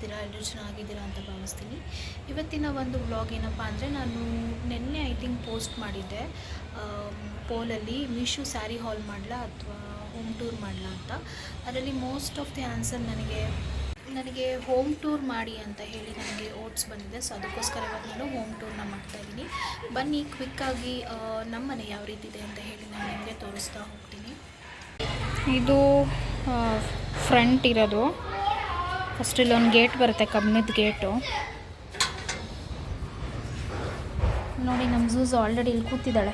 ಹೇಗಿದ್ದೀರಾ? ಎಲ್ಲರೂ ಚೆನ್ನಾಗಿದ್ದೀರಾ ಅಂತ ಭಾವಿಸ್ತೀನಿ. ಇವತ್ತಿನ ಒಂದು ವ್ಲಾಗ್ ಏನಪ್ಪ ಅಂದರೆ, ನಾನು ನಿನ್ನೆ ಐ ಥಿಂಕ್ ಪೋಸ್ಟ್ ಮಾಡಿದ್ದೆ ಪೋಲಲ್ಲಿ ಮೀಶೋ ಸ್ಯಾರಿ ಹಾಲ್ ಮಾಡಲಾ ಅಥವಾ ಹೋಮ್ ಟೂರ್ ಮಾಡಲಾ ಅಂತ. ಅದರಲ್ಲಿ ಮೋಸ್ಟ್ ಆಫ್ ದಿ ಆನ್ಸರ್ ನನಗೆ ಹೋಮ್ ಟೂರ್ ಮಾಡಿ ಅಂತ ಹೇಳಿ ನನಗೆ ಓಟ್ಸ್ ಬಂದಿದೆ. ಸೊ ಅದಕ್ಕೋಸ್ಕರ ಇವತ್ತು ನಾನು ಹೋಮ್ ಟೂರ್ನ ಮಾಡ್ತಾಯಿದ್ದೀನಿ. ಬನ್ನಿ ಕ್ವಿಕ್ಕಾಗಿ ನಮ್ಮ ಮನೆ ಯಾವ ರೀತಿ ಇದೆ ಅಂತ ಹೇಳಿ ನಾನು ನಿಮಗೆ ತೋರಿಸ್ತಾ ಹೋಗ್ತೀನಿ. ಇದು ಫ್ರಂಟ್ ಇರೋದು. ಫಸ್ಟ್ ಇಲ್ಲೊಂದು ಗೇಟ್ ಬರುತ್ತೆ, ಕಬ್ಬಿಣದ ಗೇಟು. ನೋಡಿ, ನಮ್ಮ ಝೂಸ್ ಆಲ್ರೆಡಿ ಇಲ್ಲಿ ಕೂತಿದ್ದಾಳೆ.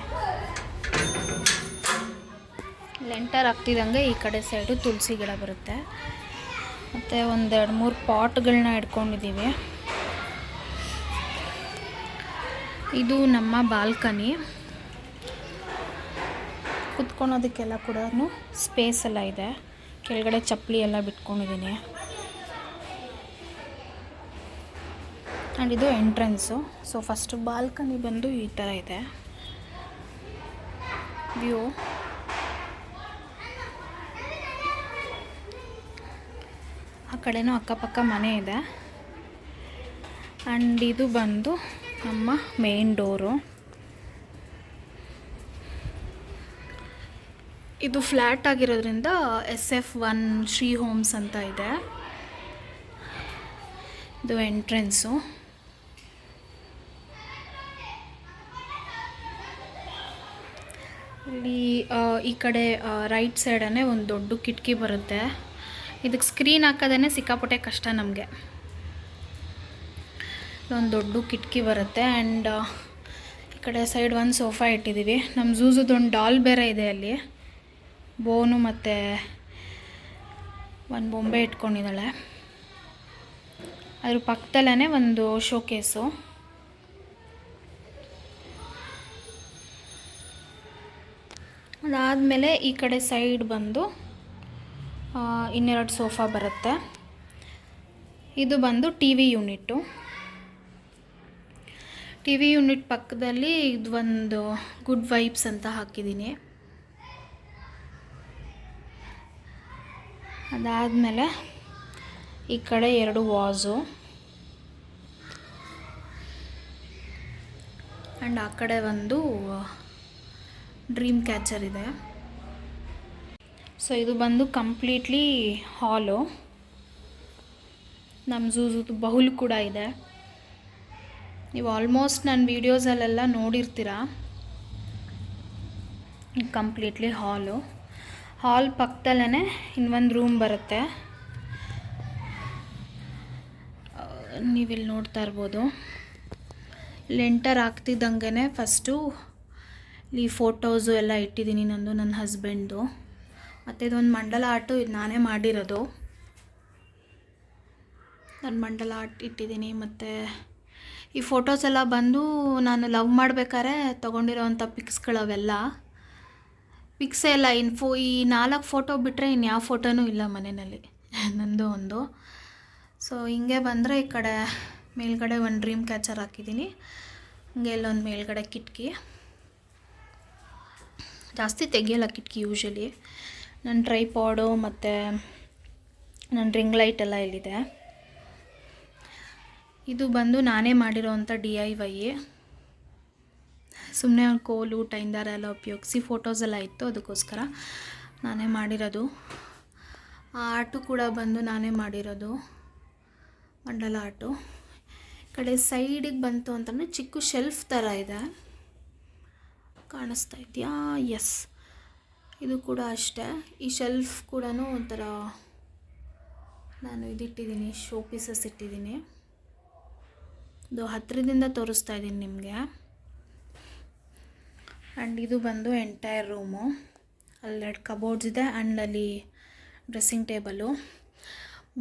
ಲೆಂಟರ್ ಆಗ್ತಿದ್ದಂಗೆ ಈ ಕಡೆ ಸೈಡು ತುಳಸಿ ಗಿಡ ಬರುತ್ತೆ. ಮತ್ತು ಒಂದೆರಡು ಮೂರು ಪಾಟ್ಗಳನ್ನ ಇಟ್ಕೊಂಡಿದ್ದೀವಿ. ಇದು ನಮ್ಮ ಬಾಲ್ಕನಿ. ಕುತ್ಕೊಳೋದಕ್ಕೆಲ್ಲ ಕೂಡ ಸ್ಪೇಸ್ ಎಲ್ಲ ಇದೆ. ಕೆಳಗಡೆ ಚಪ್ಪಲಿ ಎಲ್ಲ ಬಿಟ್ಕೊಂಡಿದ್ದೀನಿ. ಆ್ಯಂಡ್ ಇದು ಎಂಟ್ರೆನ್ಸು. ಸೊ ಫಸ್ಟು ಬಾಲ್ಕನಿ ಬಂದು ಈ ಥರ ಇದೆ ವ್ಯೂ. ಆ ಕಡೆನೂ ಅಕ್ಕಪಕ್ಕ ಮನೆ ಇದೆ. ಆ್ಯಂಡ್ ಇದು ಬಂದು ನಮ್ಮ ಮೇನ್ ಡೋರು. ಇದು ಫ್ಲ್ಯಾಟ್ ಆಗಿರೋದ್ರಿಂದ SF1 ಶ್ರೀ ಹೋಮ್ಸ್ ಅಂತ ಇದೆ. ಇದು ಎಂಟ್ರೆನ್ಸು. ಇಲ್ಲಿ ಈ ಕಡೆ ರೈಟ್ ಸೈಡೇ ಒಂದು ದೊಡ್ಡ ಕಿಟಕಿ ಬರುತ್ತೆ. ಇದಕ್ಕೆ ಸ್ಕ್ರೀನ್ ಹಾಕೋದೇ ಸಿಕ್ಕಾಪಟ್ಟೆ ಕಷ್ಟ ನಮಗೆ. ಇಲ್ಲೊಂದು ದೊಡ್ಡ ಕಿಟಕಿ ಬರುತ್ತೆ. ಆ್ಯಂಡ್ ಈ ಕಡೆ ಸೈಡ್ ಒಂದು ಸೋಫಾ ಇಟ್ಟಿದ್ದೀವಿ. ನಮ್ಮ ಝೂಝುದೊಂದು ಡಾಲ್ ಬೇರೆ ಇದೆ ಅಲ್ಲಿ. ಬೋನು ಮತ್ತು ಒಂದು ಬೊಂಬೆ ಇಟ್ಕೊಂಡಿದ್ದಾಳೆ. ಅದ್ರ ಪಕ್ಕದಲ್ಲೇ ಒಂದು ಶೋಕೇಸು. ಅದಾದಮೇಲೆ ಈ ಕಡೆ ಸೈಡ್ ಬಂದು ಇನ್ನೆರಡು ಸೋಫಾ ಬರುತ್ತೆ. ಇದು ಬಂದು TV ಯೂನಿಟ್ಟು. TV ಯೂನಿಟ್ ಪಕ್ಕದಲ್ಲಿ ಇದು ಒಂದು ಗುಡ್ ವೈಬ್ಸ್ ಅಂತ ಹಾಕಿದ್ದೀನಿ. ಅದಾದಮೇಲೆ ಈ ಕಡೆ ಎರಡು ವಾಸು. ಆ್ಯಂಡ್ ಆ ಕಡೆ ಒಂದು ಡ್ರೀಮ್ ಕ್ಯಾಚರ್ ಇದೆ. ಸೊ ಇದು ಬಂದು ಕಂಪ್ಲೀಟ್ಲಿ ಹಾಲು. ನಮ್ಮ ಝೂಝುದು ಬೌಲ್ ಕೂಡ ಇದೆ. ನೀವು ಆಲ್ಮೋಸ್ಟ್ ನನ್ನ ವೀಡಿಯೋಸಲ್ಲೆಲ್ಲ ನೋಡಿರ್ತೀರ. ಕಂಪ್ಲೀಟ್ಲಿ ಹಾಲು. ಹಾಲ್ ಪಕ್ಕದಲ್ಲೇ ಇನ್ನೊಂದು ರೂಮ್ ಬರುತ್ತೆ. ನೀವಿಲ್ಲಿ ನೋಡ್ತಾ ಇರ್ಬೋದು. ಲೆಂಟರ್ ಆಗ್ತಿದ್ದಂಗೆ ಫಸ್ಟು ಇಲ್ಲಿ ಫೋಟೋಸು ಎಲ್ಲ ಇಟ್ಟಿದ್ದೀನಿ, ನಂದು ನನ್ನ ಹಸ್ಬೆಂಡ್ದು. ಮತ್ತು ಇದೊಂದು ಮಂಡಲ ಆರ್ಟು, ಇದು ನಾನೇ ಮಾಡಿರೋದು. ನಾನು ಮಂಡಲ ಆರ್ಟ್ ಇಟ್ಟಿದ್ದೀನಿ. ಮತ್ತು ಈ ಫೋಟೋಸ್ ಎಲ್ಲ ಬಂದು ನಾನು ಲವ್ ಮಾಡಬೇಕಾದ್ರೆ ತೊಗೊಂಡಿರೋವಂಥ ಪಿಕ್ಸ್ಗಳವೆಲ್ಲ. ಪಿಕ್ಸೇ ಎಲ್ಲ ಈ 4 ಫೋಟೋ ಬಿಟ್ಟರೆ ಇನ್ಯಾವ ಫೋಟೋನೂ ಇಲ್ಲ ಮನೆಯಲ್ಲಿ, ನಂದು ಒಂದು. ಸೊ ಹಿಂಗೆ ಬಂದರೆ ಈ ಕಡೆ ಮೇಲ್ಗಡೆ ಒಂದು ಡ್ರೀಮ್ ಕ್ಯಾಚರ್ ಹಾಕಿದ್ದೀನಿ. ಹಿಂಗೆ ಇಲ್ಲೊಂದು ಮೇಲ್ಗಡೆ ಕಿಟಕಿ. ಜಾಸ್ತಿ ತೆಗಿಯಲ್ಲ ಕಿಟಕಿ ಯೂಶಲಿ. ನನ್ನ ಟ್ರೈಪಾಡು ಮತ್ತು ನನ್ನ ರಿಂಗ್ ಲೈಟ್ ಎಲ್ಲ ಇಲ್ಲಿದೆ. ಇದು ಬಂದು ನಾನೇ ಮಾಡಿರೋವಂಥ DIY. ಸುಮ್ಮನೆ ಒಂದು ಕೋಲು ಟೈಂದಾರ ಎಲ್ಲ ಉಪಯೋಗಿಸಿ ಫೋಟೋಸ್ ಎಲ್ಲ ಇತ್ತು, ಅದಕ್ಕೋಸ್ಕರ ನಾನೇ ಮಾಡಿರೋದು. ಆ ಆರ್ಟು ಕೂಡ ಬಂದು ನಾನೇ ಮಾಡಿರೋದು, ಮಂಡಲ ಆರ್ಟು. ಈ ಕಡೆ ಸೈಡಿಗೆ ಬಂತು ಅಂತಂದರೆ ಚಿಕ್ಕ ಶೆಲ್ಫ್ ಥರ ಇದೆ, ಕಾಣಿಸ್ತಾ ಇದೆಯಾ? ಎಸ್, ಇದು ಕೂಡ ಅಷ್ಟೇ. ಈ ಶೆಲ್ಫ್ ಕೂಡ ಒಂಥರ ನಾನು ಇದಿಟ್ಟಿದ್ದೀನಿ, ಶೋ ಪೀಸಸ್ ಇಟ್ಟಿದ್ದೀನಿ. ಇದು ಹತ್ತಿರದಿಂದ ತೋರಿಸ್ತಾ ಇದ್ದೀನಿ ನಿಮಗೆ. ಆ್ಯಂಡ್ ಇದು ಬಂದು ಎಂಟೈರ್ ರೂಮು. ಅಲ್ಲೆರಡು ಕಬೋರ್ಡ್ಸ್ ಇದೆ. ಆ್ಯಂಡ್ ಅಲ್ಲಿ ಡ್ರೆಸ್ಸಿಂಗ್ ಟೇಬಲು.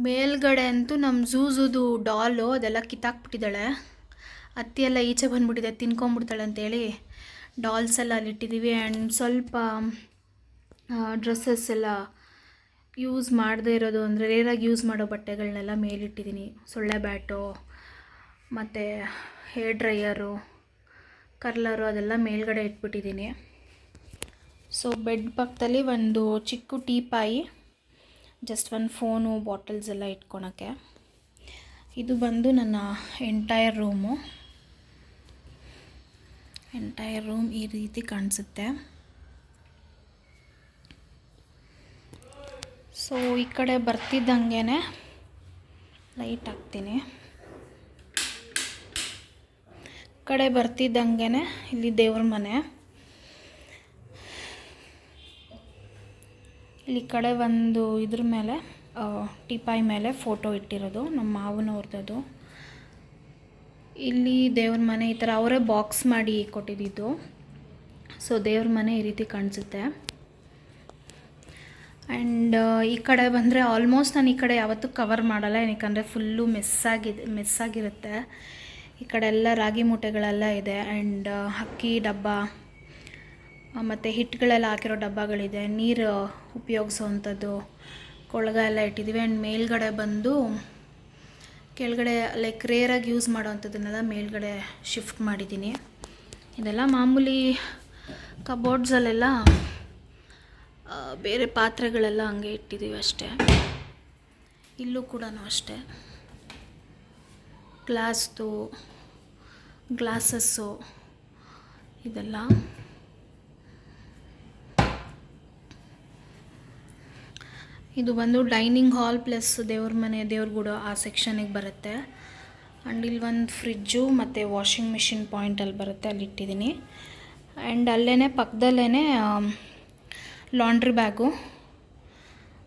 ಮೇಲ್ಗಡೆ ಅಂತೂ ನಮ್ಮ ಝೂಝುದು ಡಾಲು ಅದೆಲ್ಲ ಕಿತ್ತಾಕ್ಬಿಟ್ಟಿದ್ದಾಳೆ. ಅತ್ತಿ ಎಲ್ಲ ಈಚೆ ಬಂದುಬಿಟ್ಟಿದೆ, ತಿನ್ಕೊಂಬಿಡ್ತಾಳೆ ಅಂತೇಳಿ ಡಾಲ್ಸ್ ಎಲ್ಲ ಅಲ್ಲಿಟ್ಟಿದ್ದೀವಿ. ಆ್ಯಂಡ್ ಸ್ವಲ್ಪ ಡ್ರೆಸ್ಸಸ್ ಎಲ್ಲ ಯೂಸ್ ಮಾಡದೇ ಇರೋದು, ಅಂದರೆ ರೇರಾಗಿ ಯೂಸ್ ಮಾಡೋ ಬಟ್ಟೆಗಳನ್ನೆಲ್ಲ ಮೇಲಿಟ್ಟಿದ್ದೀನಿ. ಸೊಳ್ಳೆ ಬ್ಯಾಟು ಮತ್ತು ಹೇರ್ ಡ್ರೈಯರು, ಕರ್ಲರು ಅದೆಲ್ಲ ಮೇಲ್ಗಡೆ ಇಟ್ಬಿಟ್ಟಿದ್ದೀನಿ. ಸೊ ಬೆಡ್ ಪಕ್ಕದಲ್ಲಿ ಒಂದು ಚಿಕ್ಕ ಟೀಪಾಯಿ, ಜಸ್ಟ್ ಒಂದು ಫೋನು ಬಾಟಲ್ಸ್ ಎಲ್ಲ ಇಟ್ಕೊಳಕ್ಕೆ. ಇದು ಬಂದು ನನ್ನ ಎಂಟೈರ್ ರೂಮ್ ಈ ರೀತಿ ಕಾಣಿಸುತ್ತೆ. ಸೊ ಈ ಕಡೆ ಬರ್ತಿದ್ದಂಗೆ ಲೈಟ್ ಹಾಕ್ತೀನಿ. ಕಡೆ ಬರ್ತಿದ್ದಂಗೆ ಇಲ್ಲಿ ದೇವ್ರ ಮನೆ, ಇಲ್ಲಿ ಕಡೆ ಒಂದು ಇದ್ರ ಮೇಲೆ ಟೀಪಾಯಿ ಮೇಲೆ ಫೋಟೋ ಇಟ್ಟಿರೋದು ನಮ್ಮ ಮಾವನವ್ರದ್ದು. ಇಲ್ಲಿ ದೇವ್ರ ಮನೆ ಈ ಥರ ಅವರೇ ಬಾಕ್ಸ್ ಮಾಡಿ ಕೊಟ್ಟಿದ್ದು. ಸೊ ದೇವ್ರ ಮನೆ ಈ ರೀತಿ ಕಾಣಿಸುತ್ತೆ. ಆ್ಯಂಡ್ ಈ ಕಡೆ ಬಂದರೆ ಆಲ್ಮೋಸ್ಟ್ ನಾನು ಈ ಕಡೆ ಯಾವತ್ತೂ ಕವರ್ ಮಾಡಲ್ಲ, ಏನಕ್ಕೆ ಫುಲ್ಲು ಮೆಸ್ಸಾಗಿರುತ್ತೆ. ಈ ಕಡೆ ಎಲ್ಲ ರಾಗಿ ಮೂಟೆಗಳೆಲ್ಲ ಇದೆ. ಆ್ಯಂಡ್ ಅಕ್ಕಿ ಡಬ್ಬ ಮತ್ತು ಹಿಟ್ಟುಗಳೆಲ್ಲ ಹಾಕಿರೋ ಡಬ್ಬಗಳಿದೆ, ನೀರು ಉಪಯೋಗಿಸೋವಂಥದ್ದು ಕೊಳಗ ಎಲ್ಲ ಇಟ್ಟಿದ್ದೀವಿ. ಆ್ಯಂಡ್ ಮೇಲ್ಗಡೆ ಬಂದು ಕೆಳಗಡೆ ಲೈಕ್ ರೇರಾಗಿ ಯೂಸ್ ಮಾಡೋವಂಥದ್ದನ್ನೆಲ್ಲ ಮೇಲ್ಗಡೆ ಶಿಫ್ಟ್ ಮಾಡಿದ್ದೀನಿ. ಇದೆಲ್ಲ ಮಾಮೂಲಿ ಕಬೋರ್ಡ್ಸಲ್ಲೆಲ್ಲ ಬೇರೆ ಪಾತ್ರೆಗಳೆಲ್ಲ ಹಂಗೆ ಇಟ್ಟಿದ್ದೀವಿ ಅಷ್ಟೇ. ಇಲ್ಲೂ ಕೂಡ ಅಷ್ಟೇ ಗ್ಲಾಸಸ್ಸು ಇದೆಲ್ಲ. ಇದು ಬಂದು ಡೈನಿಂಗ್ ಹಾಲ್ ಪ್ಲಸ್ ದೇವ್ರ ಮನೆ ದೇವ್ರಗೂಡು ಆ ಸೆಕ್ಷನಿಗೆ ಬರುತ್ತೆ. ಆ್ಯಂಡ್ ಇಲ್ಲಿ ಒಂದು ಫ್ರಿಜ್ಜು ಮತ್ತು ವಾಷಿಂಗ್ ಮಿಷಿನ್ ಪಾಯಿಂಟಲ್ಲಿ ಬರುತ್ತೆ, ಅಲ್ಲಿ ಇಟ್ಟಿದ್ದೀನಿ. ಆ್ಯಂಡ್ ಅಲ್ಲೇ ಪಕ್ಕದಲ್ಲೇ ಲಾಂಡ್ರಿ ಬ್ಯಾಗು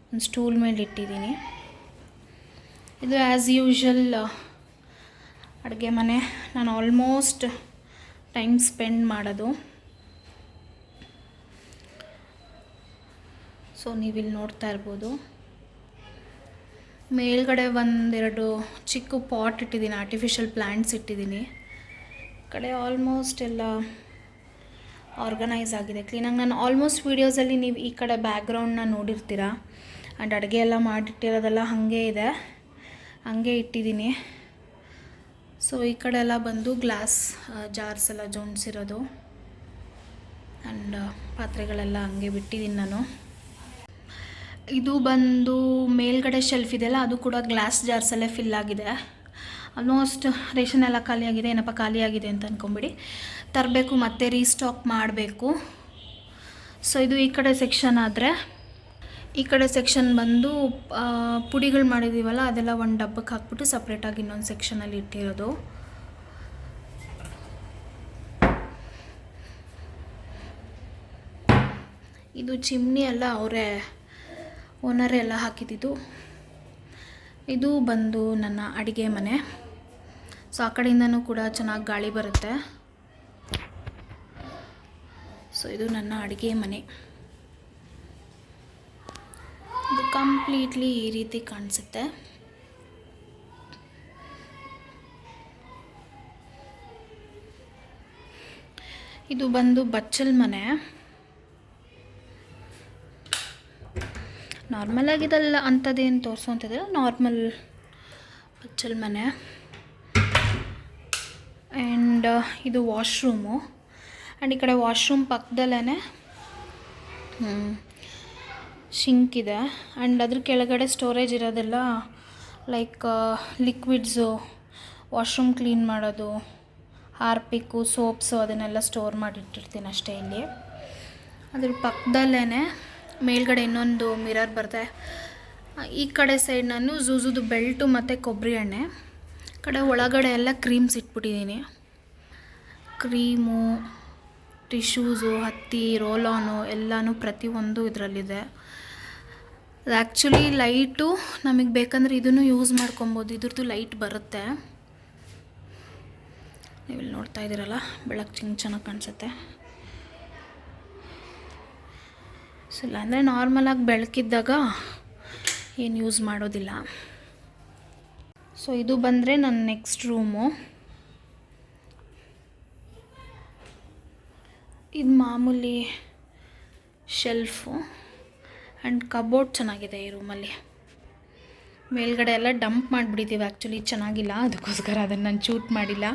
ಒಂದು ಸ್ಟೂಲ್ ಮೇಲೆ ಇಟ್ಟಿದ್ದೀನಿ. ಇದು ಆ್ಯಸ್ ಯೂಶುವಲ್ ಅಡುಗೆ ಮನೆ. ನಾನು ಆಲ್ಮೋಸ್ಟ್ ಟೈಮ್ ಸ್ಪೆಂಡ್ ಮಾಡೋದು. ಸೊ ನೀವಿಲ್ಲಿ ನೋಡ್ತಾ ಇರ್ಬೋದು. ಮೇಲ್ಗಡೆ ಒಂದೆರಡು ಚಿಕ್ಕ ಪಾಟ್ ಇಟ್ಟಿದ್ದೀನಿ, ಆರ್ಟಿಫಿಷಿಯಲ್ ಪ್ಲ್ಯಾಂಟ್ಸ್ ಇಟ್ಟಿದ್ದೀನಿ. ಕಡೆ ಆಲ್ಮೋಸ್ಟ್ ಎಲ್ಲ ಆರ್ಗನೈಸ್ ಆಗಿದೆ, ಕ್ಲೀನಾಗಿ. ನಾನು ಆಲ್ಮೋಸ್ಟ್ ವೀಡಿಯೋಸಲ್ಲಿ ನೀವು ಈ ಕಡೆ ಬ್ಯಾಕ್ಗ್ರೌಂಡನ್ನ ನೋಡಿರ್ತೀರ. ಆ್ಯಂಡ್ ಅಡುಗೆ ಎಲ್ಲ ಮಾಡಿಟ್ಟಿರೋದೆಲ್ಲ ಹಾಗೆ ಇದೆ, ಹಾಗೆ ಇಟ್ಟಿದ್ದೀನಿ. ಸೊ ಈ ಕಡೆ ಎಲ್ಲ ಬಂದು ಗ್ಲಾಸ್ ಜಾರ್ಸ್ ಎಲ್ಲ ಜೋಡಿಸಿರೋದು. ಆ್ಯಂಡ್ ಪಾತ್ರೆಗಳೆಲ್ಲ ಹಂಗೆ ಬಿಟ್ಟಿದ್ದೀನಿ ನಾನು. ಇದು ಬಂದು ಮೇಲ್ಗಡೆ ಶೆಲ್ಫ್ ಇದೆಯಲ್ಲ, ಅದು ಕೂಡ ಗ್ಲಾಸ್ ಜಾರ್ಸಲ್ಲೇ ಫಿಲ್ ಆಗಿದೆ. ಆಲ್ಮೋಸ್ಟ್ ರೇಷನ್ ಎಲ್ಲ ಖಾಲಿಯಾಗಿದೆ. ಏನಪ್ಪ ಖಾಲಿಯಾಗಿದೆ ಅಂತ ಅಂದ್ಕೊಂಬಿಡಿ, ತರಬೇಕು ಮತ್ತೆ ರೀಸ್ಟಾಕ್ ಮಾಡಬೇಕು. ಸೊ ಇದು ಈ ಕಡೆ ಸೆಕ್ಷನ್. ಆದರೆ ಈ ಕಡೆ ಸೆಕ್ಷನ್ ಬಂದು ಪುಡಿಗಳು ಮಾಡಿದ್ದೀವಲ್ಲ ಅದೆಲ್ಲ ಒಂದು ಡಬ್ಬಕ್ಕೆ ಹಾಕ್ಬಿಟ್ಟು ಸಪ್ರೇಟಾಗಿ ಇನ್ನೊಂದು ಸೆಕ್ಷನಲ್ಲಿ ಇಟ್ಟಿರೋದು. ಇದು ಚಿಮ್ನಿ ಎಲ್ಲ ಅವರೇ ಓನರೇ ಎಲ್ಲ ಹಾಕಿದ್ದು. ಇದು ಬಂದು ನನ್ನ ಅಡುಗೆ ಮನೆ. ಸೊ ಆ ಕಡೆಯಿಂದನೂ ಕೂಡ ಚೆನ್ನಾಗಿ ಗಾಳಿ ಬರುತ್ತೆ. ಸೊ ಇದು ನನ್ನ ಅಡುಗೆ ಮನೆ. ಇದು ಕಂಪ್ಲೀಟ್ಲಿ ಈ ರೀತಿ ಕಾಣಿಸುತ್ತೆ. ಇದು ಬಂದು ಬಚ್ಚಲ್ ಮನೆ. ನಾರ್ಮಲ್ ಆಗಿದೆಲ್ಲ ಅಂಥದ್ದೇನು ತೋರಿಸೋಂಥದ್ದಿಲ್ಲ, ನಾರ್ಮಲ್ ಬಚ್ಚಲ್ ಮನೆ. ಆ್ಯಂಡ್ ಇದು ವಾಶ್ರೂಮು. ಆ್ಯಂಡ್ ಈ ಕಡೆ ವಾಶ್ರೂಮ್ ಪಕ್ಕದಲ್ಲೇ ಶಿಂಕ್ ಇದೆ. ಆ್ಯಂಡ್ ಅದ್ರ ಕೆಳಗಡೆ ಸ್ಟೋರೇಜ್ ಇರೋದೆಲ್ಲ ಲೈಕ್ ಲಿಕ್ವಿಡ್ಸು, ವಾಶ್ರೂಮ್ ಕ್ಲೀನ್ ಮಾಡೋದು, ಹಾರ್ಪಿಕ್ಕು, ಸೋಪ್ಸು ಅದನ್ನೆಲ್ಲ ಸ್ಟೋರ್ ಮಾಡಿಟ್ಟಿರ್ತೀನಿ ಅಷ್ಟೇ. ಇಲ್ಲಿ ಅದ್ರ ಪಕ್ಕದಲ್ಲೇ ಮೇಲ್ಗಡೆ ಇನ್ನೊಂದು ಮಿರರ್ ಬರುತ್ತೆ. ಈ ಕಡೆ ಸೈಡ್ ನಾನು ಝೂಝುದು ಬೆಲ್ಟು ಮತ್ತು ಕೊಬ್ಬರಿ ಎಣ್ಣೆ, ಕಡೆ ಒಳಗಡೆ ಎಲ್ಲ ಕ್ರೀಮ್ಸ್ ಇಟ್ಬಿಟ್ಟಿದ್ದೀನಿ. ಕ್ರೀಮು, ಟಿಶ್ಯೂಸು, ಹತ್ತಿ, ರೋಲಾನು ಎಲ್ಲನೂ ಪ್ರತಿಯೊಂದು ಇದರಲ್ಲಿದೆ. ಅದು ಆ್ಯಕ್ಚುಲಿ ಲೈಟು ನಮಗೆ ಬೇಕಂದರೆ ಇದನ್ನು ಯೂಸ್ ಮಾಡ್ಕೊಬೋದು, ಇದ್ರದ್ದು ಲೈಟ್ ಬರುತ್ತೆ. ನೀವಿಲ್ಲಿ ನೋಡ್ತಾ ಇದ್ದೀರಲ್ಲ, ಬೆಳಕು ಚೆನ್ನಾಗಿ ಕಾಣಿಸುತ್ತೆ. ಸೊ ಇಲ್ಲಾಂದರೆ ನಾರ್ಮಲಾಗಿ ಬೆಳಕಿದ್ದಾಗ ಏನು ಯೂಸ್ ಮಾಡೋದಿಲ್ಲ. ಸೊ ಇದು ಬಂದರೆ ನನ್ನ ನೆಕ್ಸ್ಟ್ ರೂಮು. ಇದು ಮಾಮೂಲಿ ಶೆಲ್ಫು ಆ್ಯಂಡ್ ಕಬೋರ್ಡ್ ಚೆನ್ನಾಗಿದೆ ಈ ರೂಮಲ್ಲಿ. ಮೇಲ್ಗಡೆ ಎಲ್ಲ ಡಂಪ್ ಮಾಡಿಬಿಟ್ಟಿದ್ದೀವಿ, ಆ್ಯಕ್ಚುಲಿ ಚೆನ್ನಾಗಿಲ್ಲ, ಅದಕ್ಕೋಸ್ಕರ ಅದನ್ನು ನಾನು ಶೂಟ್ ಮಾಡಿಲ್ಲ.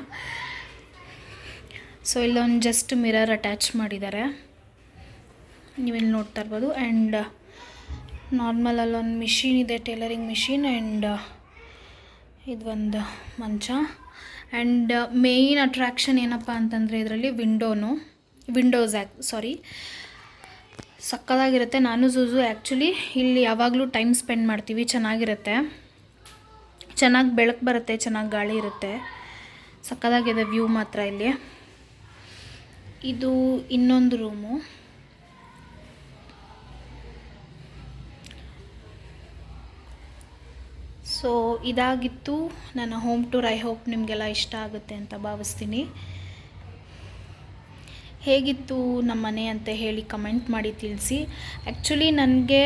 ಸೊ ಇಲ್ಲೊಂದು ಜಸ್ಟ್ ಮಿರರ್ ಅಟ್ಯಾಚ್ ಮಾಡಿದ್ದಾರೆ, ನೀವಿಲ್ಲಿ ನೋಡ್ತಾ ಇರ್ಬೋದು. ಆ್ಯಂಡ್ ನಾರ್ಮಲ್ ಅಲ್ಲೊಂದು ಮಿಷಿನ್ ಇದೆ, ಟೈಲರಿಂಗ್ ಮಿಷಿನ್. ಆ್ಯಂಡ್ ಇದೊಂದು ಮಂಚ. ಆ್ಯಂಡ್ ಮೇಯ್ನ್ ಅಟ್ರ್ಯಾಕ್ಷನ್ ಏನಪ್ಪ ಅಂತಂದರೆ ಇದರಲ್ಲಿ ವಿಂಡೋಸ್ ಸಕ್ಕತ್ತಾಗಿರುತ್ತೆ. ನಾನು ಝೂಝು ಆ್ಯಕ್ಚುಲಿ ಇಲ್ಲಿ ಯಾವಾಗಲೂ ಟೈಮ್ ಸ್ಪೆಂಡ್ ಮಾಡ್ತೀವಿ, ಚೆನ್ನಾಗಿರುತ್ತೆ, ಚೆನ್ನಾಗಿ ಬೆಳಕು ಬರುತ್ತೆ, ಚೆನ್ನಾಗಿ ಗಾಳಿ ಇರುತ್ತೆ, ಸಕ್ಕತ್ತಾಗಿದೆ ವ್ಯೂ ಮಾತ್ರ ಇಲ್ಲಿ. ಇದು ಇನ್ನೊಂದು ರೂಮು. ಸೊ ಇದಾಗಿತ್ತು ನನ್ನ ಹೋಮ್ ಟೂರ್. ಐ ಹೋಪ್ ನಿಮಗೆಲ್ಲ ಇಷ್ಟ ಆಗುತ್ತೆ ಅಂತ ಭಾವಿಸ್ತೀನಿ. ಹೇಗಿತ್ತು ನಮ್ಮ ಮನೆ ಅಂತ ಹೇಳಿ ಕಮೆಂಟ್ ಮಾಡಿ ತಿಳಿಸಿ. ಆ್ಯಕ್ಚುಲಿ ನನಗೆ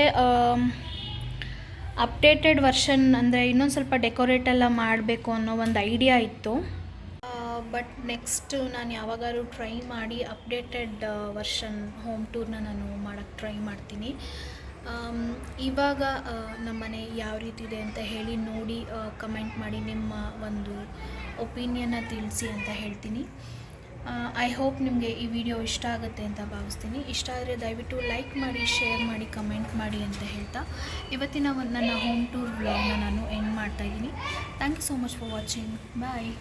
ಅಪ್ಡೇಟೆಡ್ ವರ್ಷನ್ ಅಂದರೆ ಇನ್ನೊಂದು ಸ್ವಲ್ಪ ಡೆಕೋರೇಟ್ ಎಲ್ಲ ಮಾಡಬೇಕು ಅನ್ನೋ ಒಂದು ಐಡಿಯಾ ಇತ್ತು. ಬಟ್ ನೆಕ್ಸ್ಟ್ ನಾನು ಯಾವಾಗಾದ್ರೂ ಟ್ರೈ ಮಾಡಿ ಅಪ್ಡೇಟೆಡ್ ವರ್ಷನ್ ಹೋಮ್ ಟೂರ್ನ ನಾನು ಮಾಡೋಕ್ಕೆ ಟ್ರೈ ಮಾಡ್ತೀನಿ. ಇವಾಗ ನಮ್ಮ ಮನೆ ಯಾವ ರೀತಿ ಇದೆ ಅಂತ ಹೇಳಿ ನೋಡಿ ಕಮೆಂಟ್ ಮಾಡಿ ನಿಮ್ಮ ಒಂದು ಒಪಿನಿಯನ್ನ ತಿಳಿಸಿ ಅಂತ ಹೇಳ್ತೀನಿ. ಐ ಹೋಪ್ ನಿಮಗೆ ಈ ವಿಡಿಯೋ ಇಷ್ಟ ಆಗುತ್ತೆ ಅಂತ ಭಾವಿಸ್ತೀನಿ. ಇಷ್ಟ ಆದರೆ ದಯವಿಟ್ಟು ಲೈಕ್ ಮಾಡಿ, ಶೇರ್ ಮಾಡಿ, ಕಮೆಂಟ್ ಮಾಡಿ ಅಂತ ಹೇಳ್ತಾ ಇವತ್ತಿನ ನನ್ನ ಹೋಮ್ ಟೂರ್ ವ್ಲಾಗ್ನ ನಾನು ಎಂಡ್ ಮಾಡ್ತಾಯಿದ್ದೀನಿ. Thank you so much for watching. Bye.